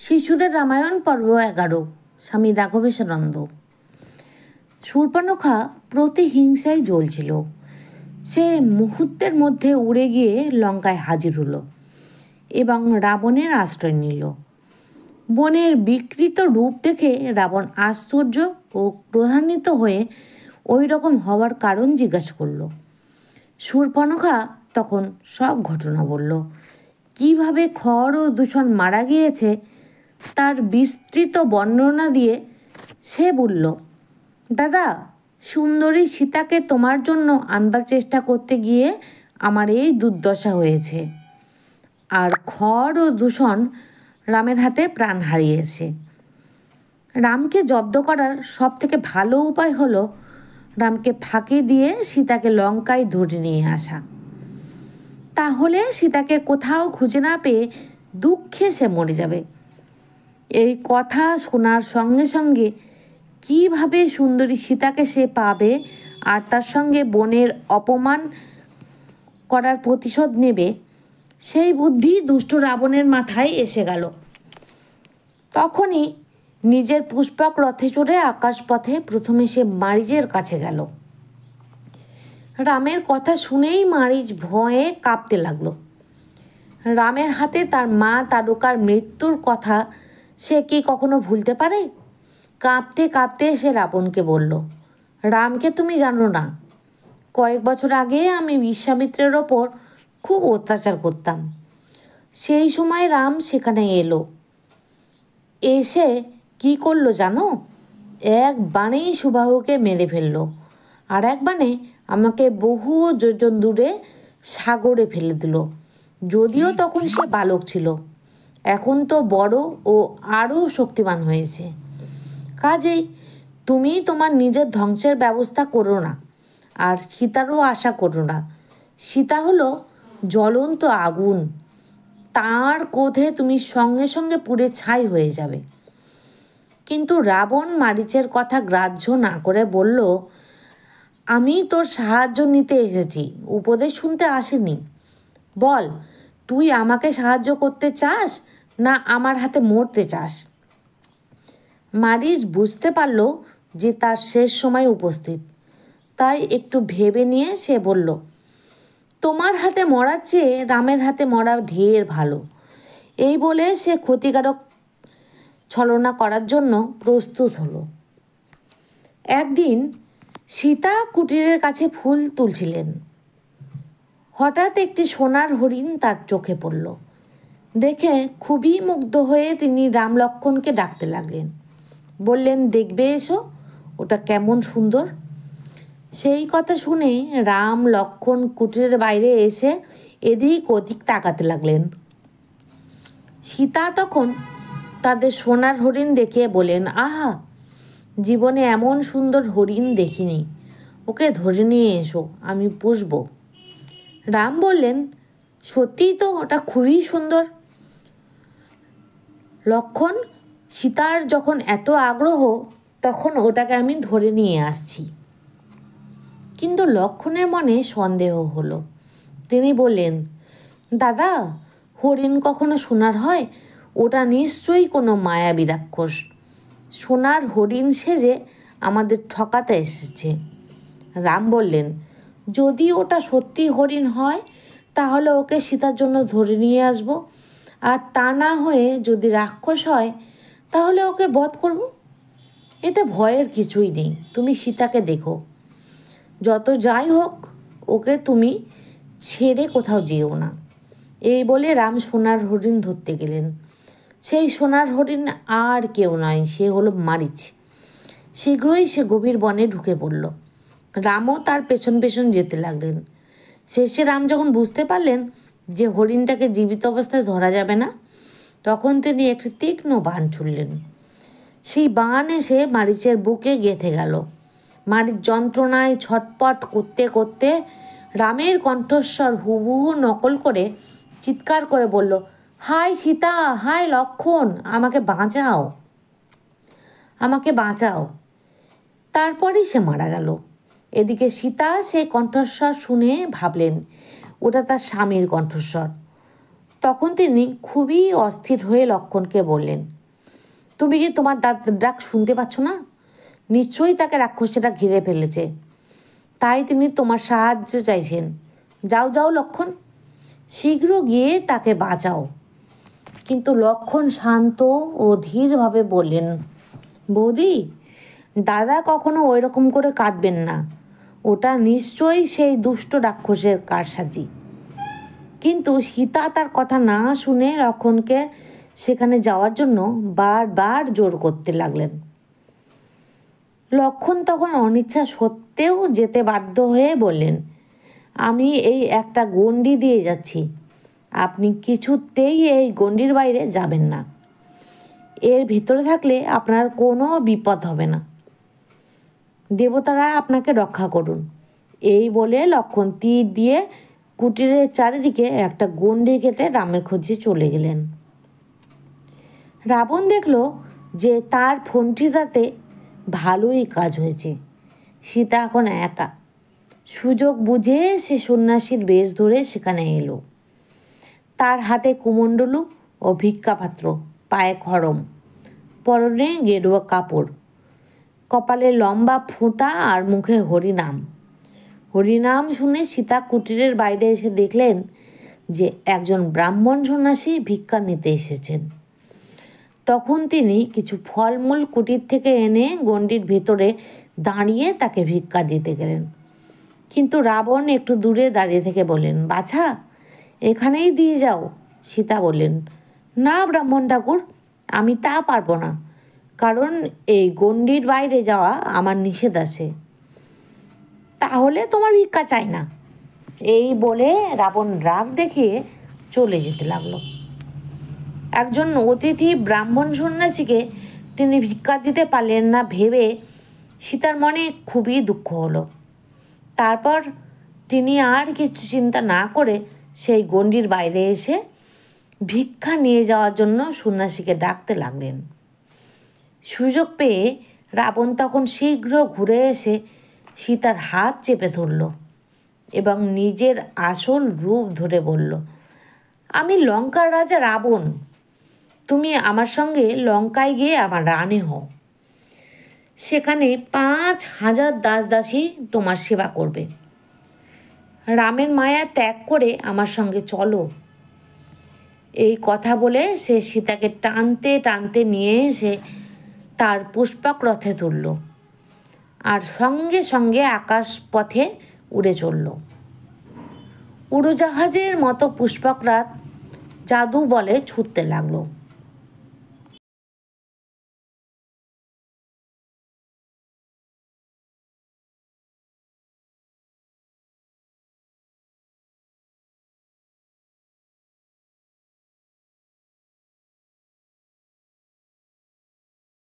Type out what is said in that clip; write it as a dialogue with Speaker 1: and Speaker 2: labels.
Speaker 1: শিশুদের রামায়ণ পর্ব 11 স্বামী রাঘবেশানন্দ। শূর্পণখা প্রতিহিংসায় জ্বলছিল। সে মুহূর্তের মধ্যে উড়ে গিয়ে লঙ্কায় হাজির হলো এবং রাবণের আশ্রয় নিল। বনের বিকৃত রূপ দেখে রাবণ আশ্চর্য ও ক্রোধান্বিত হয়ে ওই রকম হওয়ার কারণ জিজ্ঞাসা করল। শূর্পণখা তখন সব ঘটনা বলল। কিভাবে খড় ও দূষণ মারা গিয়েছে তার বিস্তৃত বর্ণনা দিয়ে সে বলল, দাদা, সুন্দরী সীতাকে তোমার জন্য আনবার চেষ্টা করতে গিয়ে আমার এই দুর্দশা হয়েছে। আর খড় ও দূষণ রামের হাতে প্রাণ হারিয়েছে। রামকে জব্দ করার সব থেকে ভালো উপায় হলো রামকে ফাঁকি দিয়ে সীতাকে লঙ্কায় ধরে নিয়ে আসা। তাহলে সীতাকে কোথাও খুঁজে না পেয়ে দুঃখে সে মরে যাবে। এই কথা শোনার সঙ্গে সঙ্গে কিভাবে সুন্দরী সীতাকে সে পাবে আর তার সঙ্গে বনের অপমান করার প্রতিশোধ নেবে, সেই বুদ্ধি দুষ্ট রাবণের মাথায় এসে গেল। তখনই নিজের পুষ্পক রথে চড়ে আকাশপথে প্রথমে সে মারীচের কাছে গেল। রামের কথা শুনেই মারীচ ভয়ে কাঁপতে লাগলো। রামের হাতে তার মা তারকার মৃত্যুর কথা সে কি কখনো ভুলতে পারে? কাঁপতে কাঁপতে সে রাবণকে বলল, রামকে তুমি জানো না। কয়েক বছর আগে আমি বিশ্বামিত্রের ওপর খুব অত্যাচার করতাম। সেই সময় রাম সেখানে এলো। এসে কি করলো জানো? এক বাণেই সুবাহুকে মেরে ফেললো, আর এক বাণে আমাকে বহু যোজন দূরে সাগরে ফেলে দিল। যদিও তখন সে বালক ছিল, এখন তো বড় ও আরও শক্তিমান হয়েছে। কাজেই তুমি তোমার নিজের ধ্বংসের ব্যবস্থা করো না, আর সীতারও আশা করো না। সীতা হলো জ্বলন্ত আগুন, তার ক্রোধে তুমি সঙ্গে সঙ্গে পুড়ে ছাই হয়ে যাবে। কিন্তু রাবণ মারীচের কথা গ্রাহ্য না করে বলল, আমি তোর সাহায্য নিতে এসেছি, উপদেশ শুনতে আসিনি। বল, তুই আমাকে সাহায্য করতে চাস না আমার হাতে মরতে চাস? মারীচ বুঝতে পারল যে তার শেষ সময় উপস্থিত, তাই একটু ভেবে নিয়ে সে বলল, তোমার হাতে মরার চেয়ে রামের হাতে মরা ঢের ভালো। এই বলে সে ক্ষতিকারক ছলনা করার জন্য প্রস্তুত হলো। একদিন সীতা কুটিরের কাছে ফুল তুলছিলেন। হঠাৎ একটি সোনার হরিণ তার চোখে পড়ল। দেখে খুবই মুগ্ধ হয়ে তিনি রাম লক্ষ্মণকে ডাকতে লাগলেন। বললেন, দেখবে এসো, ওটা কেমন সুন্দর। সেই কথা শুনে রাম লক্ষ্মণ কুটিরের বাইরে এসে এদিক ওদিক তাকাতে লাগলেন। সীতা তখন তাদের সোনার হরিণ দেখে বলেন, আহা, জীবনে এমন সুন্দর হরিণ দেখিনি, ওকে ধরে নিয়ে এসো, আমি পুষব। রাম বললেন, সত্যিই তো, ওটা খুবই সুন্দর। লক্ষ্মণ, সীতার যখন এত আগ্রহ, তখন ওটাকে আমি ধরে নিয়ে আসছি। কিন্তু লক্ষ্মণের মনে সন্দেহ হলো। তিনি বললেন, দাদা, হরিণ কখনো সোনার হয়? ওটা নিশ্চয়ই কোনো মায়াবী রাক্ষস সোনার হরিণ সেজে আমাদের ঠকাতে এসেছে। রাম বললেন, যদি ওটা সত্যি হরিণ হয় তাহলে ওকে সীতার জন্য ধরে নিয়ে আসবো, আর তা না হয়ে যদি রাক্ষস হয় তাহলে ওকে বধ করব। এতে ভয়ের কিছুই নেই, তুমি সীতাকে দেখো। যত যাই হোক, ওকে তুমি ছেড়ে কোথাও যেও না। এই বলে রাম সোনার হরিণ ধরতে গেলেন। সেই সোনার হরিণ আর কেউ নয়, সে হলো মারীচ। শীঘ্রই সে গভীর বনে ঢুকে পড়ল। রামও তার পেছন পেছন যেতে লাগলেন। শেষে রাম যখন বুঝতে পারলেন যে হরিণটাকে জীবিত অবস্থায় ধরা যাবে না, তখন তিনি একটি তীক্ষ্ণ বাণ ছুড়লেন। সেই বাণ এসে মারীচের বুকে গেঁথে গেল। মারীচ যন্ত্রণায় ছটপট করতে করতে রামের কণ্ঠস্বর হুবহু নকল করে চিৎকার করে বলল, হায় সীতা, হায় লক্ষ্মণ, আমাকে বাঁচাও, আমাকে বাঁচাও। তারপরই সে মারা গেল। এদিকে সীতা সেই কণ্ঠস্বর শুনে ভাবলেন ওটা তার স্বামীর কণ্ঠস্বর। তখন তিনি খুবই অস্থির হয়ে লক্ষণকে বললেন, তুমি কি তোমার ডাক শুনতে পাচ্ছ না? নিশ্চয়ই তাকে রাক্ষসীরা ঘিরে ফেলেছে, তাই তিনি তোমার সাহায্য চাইছেন। যাও যাও লক্ষণ, শীঘ্র গিয়ে তাকে বাঁচাও। কিন্তু লক্ষণ শান্ত ও ধীরভাবে বললেন, বৌদি, দাদা কখনো ওই রকম করে কাঁদবেন না, ওটা নিশ্চয়ই সেই দুষ্ট রাক্ষসের কারসাজি। কিন্তু সীতা তার কথা না শুনে লক্ষণকে সেখানে যাওয়ার জন্য বারবার জোর করতে লাগলেন। লক্ষণ তখন অনিচ্ছা সত্ত্বেও যেতে বাধ্য হয়ে বললেন, আমি এই একটা গণ্ডি দিয়ে যাচ্ছি, আপনি কিছুতেই এই গণ্ডির বাইরে যাবেন না। এর ভিতরে থাকলে আপনার কোনো বিপদ হবে না, দেবতারা আপনাকে রক্ষা করুন। এই বলে লক্ষণ তীর দিয়ে কুটিরের চারিদিকে একটা গণ্ডি কেটে রামের খোঁজে চলে গেলেন। রাবণ দেখল যে তার ফন্টিটাতে ভালোই কাজ হয়েছে। সীতা এখন একা। সুযোগ বুঝে সে সন্ন্যাসীর বেশ ধরে সেখানে এলো। তার হাতে কুমণ্ডলু ও ভিক্ষাপাত্র, পায়ে খড়ম, পরনে গেরুয়া কাপড়, কপালে লম্বা ফোঁটা আর মুখে হরিনাম। হরিনাম শুনে সীতা কুটিরের বাইরে এসে দেখলেন যে একজন ব্রাহ্মণ সন্ন্যাসী ভিক্ষা নিতে এসেছেন। তখন তিনি কিছু ফলমূল কুটির থেকে এনে গণ্ডির ভেতরে দাঁড়িয়ে তাকে ভিক্ষা দিতে গেলেন। কিন্তু রাবণ একটু দূরে দাঁড়িয়ে থেকে বললেন, বাছা, এখানেই দিয়ে যাও। সীতা বললেন, না ব্রাহ্মণ ঠাকুর, আমি তা পারবো না, কারণ এই গণ্ডির বাইরে যাওয়া আমার নিষেধ আছে। তাহলে তোমার ভিক্ষা চাই না, এই বলে রাবণ রাগ দেখিয়ে চলে যেতে লাগলো। একজন অতিথি ব্রাহ্মণ সন্ন্যাসীকে তিনি ভিক্ষা দিতে পারলেন না ভেবে সীতার মনে খুবই দুঃখ হলো। তারপর তিনি আর কিছু চিন্তা না করে সেই গণ্ডির বাইরে এসে ভিক্ষা নিয়ে যাওয়ার জন্য সন্ন্যাসীকে ডাকতে লাগলেন। সুযোগ পেয়ে রাবণ তখন শীঘ্র ঘুরে এসে সীতার হাত চেপে ধরল এবং নিজের আসল রূপ ধরে বলল, আমি লঙ্কার রাজা রাবণ, তুমি আমার সঙ্গে লঙ্কায় গিয়ে আমার রানী হও। সেখানে 5,000 দাসী তোমার সেবা করবে। রামের মায়া ত্যাগ করে আমার সঙ্গে চলো। এই কথা বলে সে সীতাকে টানতে টানতে নিয়ে এসে তার পুষ্পক রথে তুলল আর সঙ্গে সঙ্গে আকাশ পথে উড়ে চলল। উড়োজাহাজের মতো পুষ্পক রথ জাদু বলে ছুটতে লাগলো।